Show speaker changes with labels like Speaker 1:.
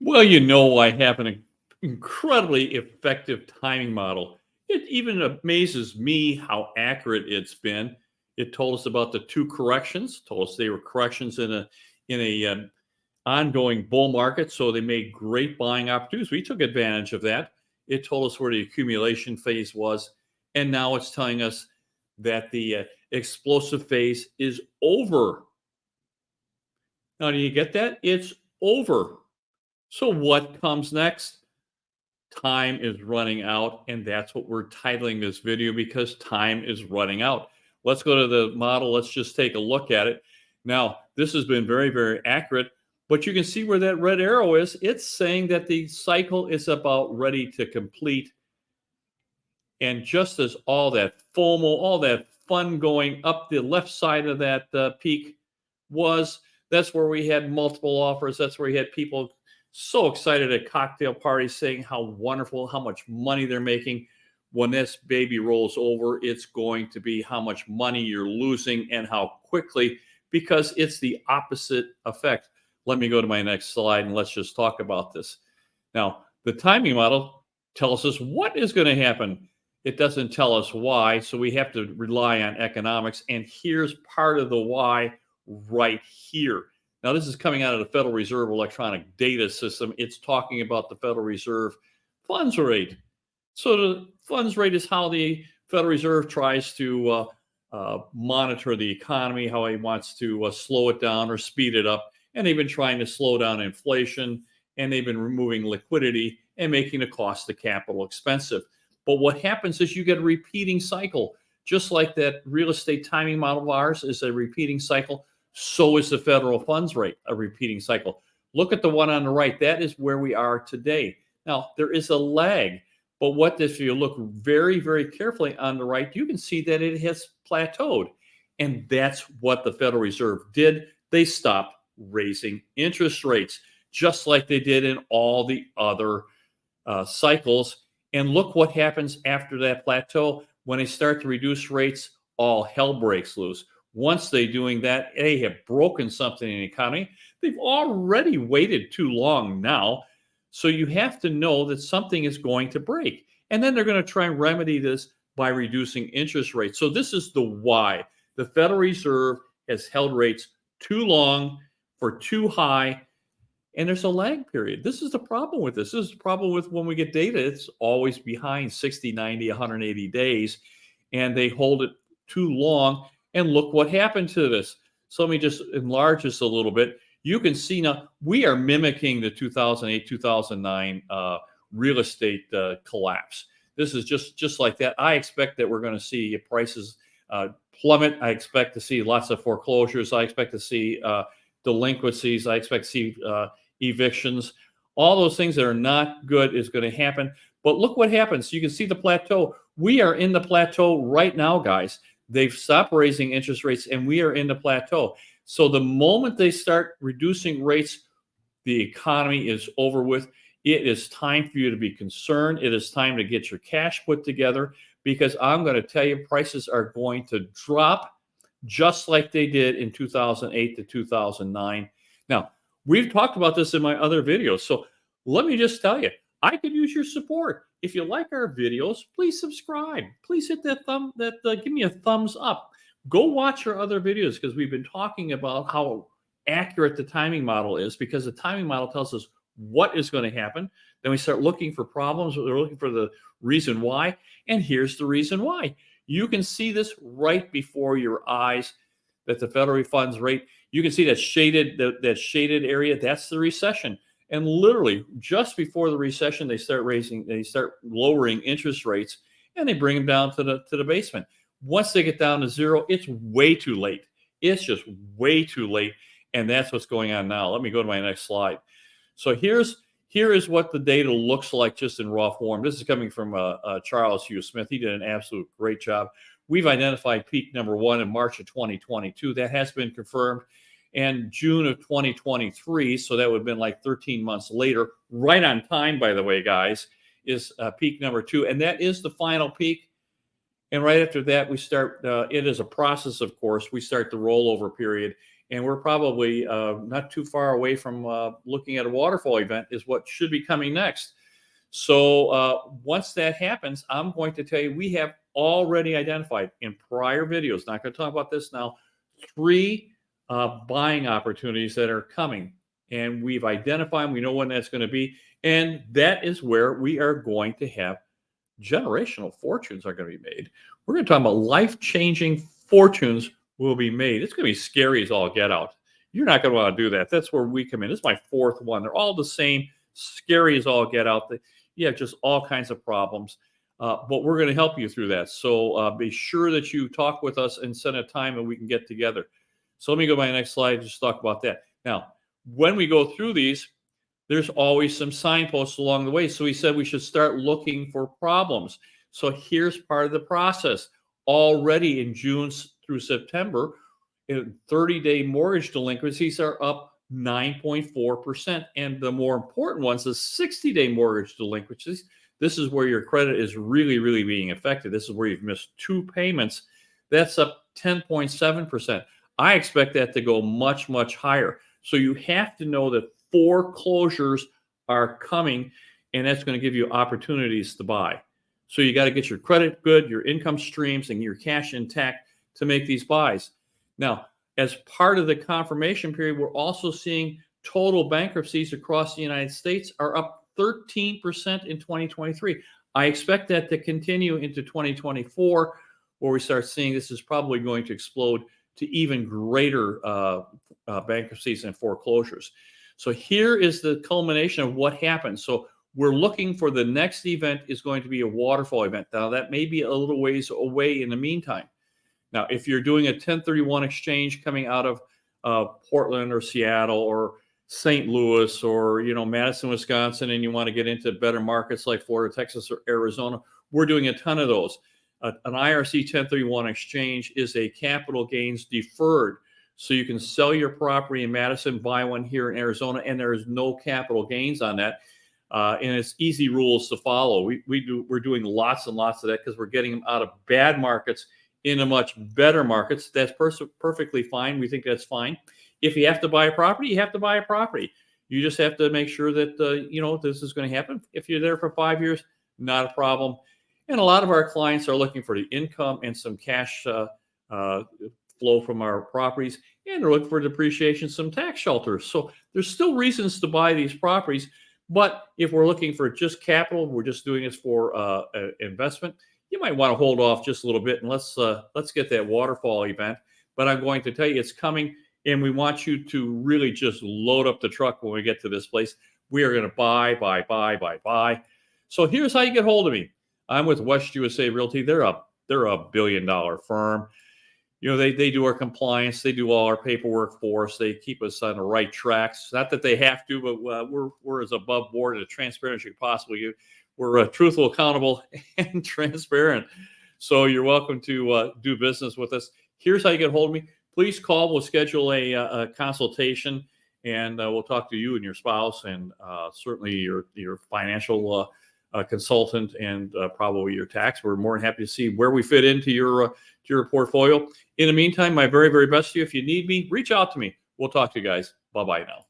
Speaker 1: Well, you know, I have an incredibly effective timing model. It even amazes me how accurate it's been. It told us about the two corrections, told us they were corrections in a ongoing bull market, so they made great buying opportunities. We took advantage of that. It told us where the accumulation phase was, and now it's telling us that the explosive phase is over. Now, do you get that? It's over. So what comes next? Time is running out, and that's what we're titling this video because time is running out. Let's go to the model. Let's just take a look at it. Now, this has been very, very accurate, but you can see where that red arrow is. It's saying that the cycle is about ready to complete. And just as all that FOMO, all that fun going up the left side of that peak was, that's where we had multiple offers. That's where you had people so excited at cocktail parties saying how wonderful, how much money they're making. When this baby rolls over, it's going to be how much money you're losing and how quickly, because it's the opposite effect. Let me go to my next slide and let's just talk about this. Now, the timing model tells us what is going to happen. It doesn't tell us why, so we have to rely on economics. And here's part of the why right here. Now, this is coming out of the Federal Reserve electronic data system. It's talking about the Federal Reserve funds rate. So the funds rate is how the Federal Reserve tries to monitor the economy, how he wants to slow it down or speed it up. And they've been trying to slow down inflation, and they've been removing liquidity and making the cost of capital expensive. But what happens is you get a repeating cycle. Just like that real estate timing model of ours is a repeating cycle, so is the federal funds rate a repeating cycle. Look at the one on the right. That is where we are today. Now, there is a lag, but what if you look very, very carefully on the right, you can see that it has plateaued. And that's what the Federal Reserve did. They stopped raising interest rates, just like they did in all the other cycles. And look what happens after that plateau. When they start to reduce rates, all hell breaks loose. Once they're doing that, they have broken something in the economy. They've already waited too long now. So you have to know that something is going to break. And then they're going to try and remedy this by reducing interest rates. So this is the why. The Federal Reserve has held rates too long for too high. And there's a lag period. This is the problem with this. This is the problem with when we get data. It's always behind 60, 90, 180 days, and they hold it too long. And look what happened to this. So let me just enlarge this a little bit. You can see now we are mimicking the 2008, 2009 real estate collapse. This is just like that. I expect that we're going to see prices plummet. I expect to see lots of foreclosures. I expect to see delinquencies. I expect to see evictions. All those things that are not good is going to happen. But look what happens. You can see the plateau. We are in the plateau right now, guys. They've stopped raising interest rates, and we are in the plateau. So the moment they start reducing rates, the economy is over with. It is time for you to be concerned. It is time to get your cash put together, because I'm going to tell you prices are going to drop just like they did in 2008 to 2009. Now, we've talked about this in my other videos. So let me just tell you, I could use your support. If you like our videos, please subscribe. Please hit that give me a thumbs up. Go watch our other videos, because we've been talking about how accurate the timing model is, because the timing model tells us what is going to happen. Then we start looking for problems. We're looking for the reason why. And here's the reason why. You can see this right before your eyes, that the federal funds rate, you can see that shaded area, that's the recession. And literally just before the recession, they start lowering interest rates, and they bring them down to the basement. Once they get down to zero, it's way too late. It's just way too late. And that's what's going on now. Let me go to my next slide. So here is what the data looks like just in raw form. This is coming from Charles Hugh Smith. He did an absolute great job. We've identified peak number one in March of 2022. That has been confirmed. And June of 2023, so that would have been like 13 months later, right on time, by the way, guys, is peak number two. And that is the final peak. And right after that, we start, it is a process, of course, we start the rollover period. And we're probably not too far away from looking at a waterfall event is what should be coming next. So once that happens, I'm going to tell you, we have already identified in prior videos, not going to talk about this now, 3 buying opportunities that are coming. And we've identified them. We know when that's going to be. And that is where we are going to have generational fortunes are going to be made. We're going to talk about life-changing fortunes will be made. It's going to be scary as all get out. You're not going to want to do that. That's where we come in. This is my 4th one. They're all the same, scary as all get out. You have just all kinds of problems. But we're going to help you through that. So be sure that you talk with us and set a time and we can get together. So let me go to my next slide and just talk about that. Now, when we go through these, there's always some signposts along the way. So he said we should start looking for problems. So here's part of the process. Already in June through September, 30-day mortgage delinquencies are up 9.4%. And the more important ones, the 60-day mortgage delinquencies, this is where your credit is really, really being affected. This is where you've missed 2 payments. That's up 10.7%. I expect that to go much, much higher. So you have to know that foreclosures are coming, and that's going to give you opportunities to buy. So you got to get your credit good, your income streams, and your cash intact to make these buys. Now, as part of the confirmation period, we're also seeing total bankruptcies across the United States are up 13% in 2023. I expect that to continue into 2024, where we start seeing this is probably going to explode to even greater bankruptcies and foreclosures. So here is the culmination of what happened. So we're looking for the next event is going to be a waterfall event. Now, that may be a little ways away in the meantime. Now, if you're doing a 1031 exchange coming out of Portland or Seattle or St. Louis or, Madison, Wisconsin, and you want to get into better markets like Florida, Texas, or Arizona, we're doing a ton of those. An IRC 1031 exchange is a capital gains deferred. So you can sell your property in Madison, buy one here in Arizona, and there is no capital gains on that. And it's easy rules to follow. We're doing lots and lots of that because we're getting them out of bad markets into much better markets. That's perfectly fine. We think that's fine. If you have to buy a property, you have to buy a property. You just have to make sure that, this is going to happen. If you're there for 5 years, not a problem. And a lot of our clients are looking for the income and some cash flow from our properties, and they're looking for depreciation, some tax shelters. So there's still reasons to buy these properties. But if we're looking for just capital, we're just doing this for investment, you might want to hold off just a little bit and let's get that waterfall event. But I'm going to tell you it's coming, and we want you to really just load up the truck when we get to this place. We are going to buy. So here's how you get hold of me. I'm with West USA Realty. They're a $1 billion firm. They do our compliance. They do all our paperwork for us. They keep us on the right tracks. Not that they have to, but we're as above board and as transparent as you possibly get. We're truthful, accountable, and transparent. So you're welcome to do business with us. Here's how you get hold of me. Please call. We'll schedule a consultation, and we'll talk to you and your spouse, and certainly your financial consultant, and probably your tax. We're more than happy to see where we fit into your portfolio. In the meantime, my very, very best to you. If you need me, reach out to me. We'll talk to you guys. Bye-bye now.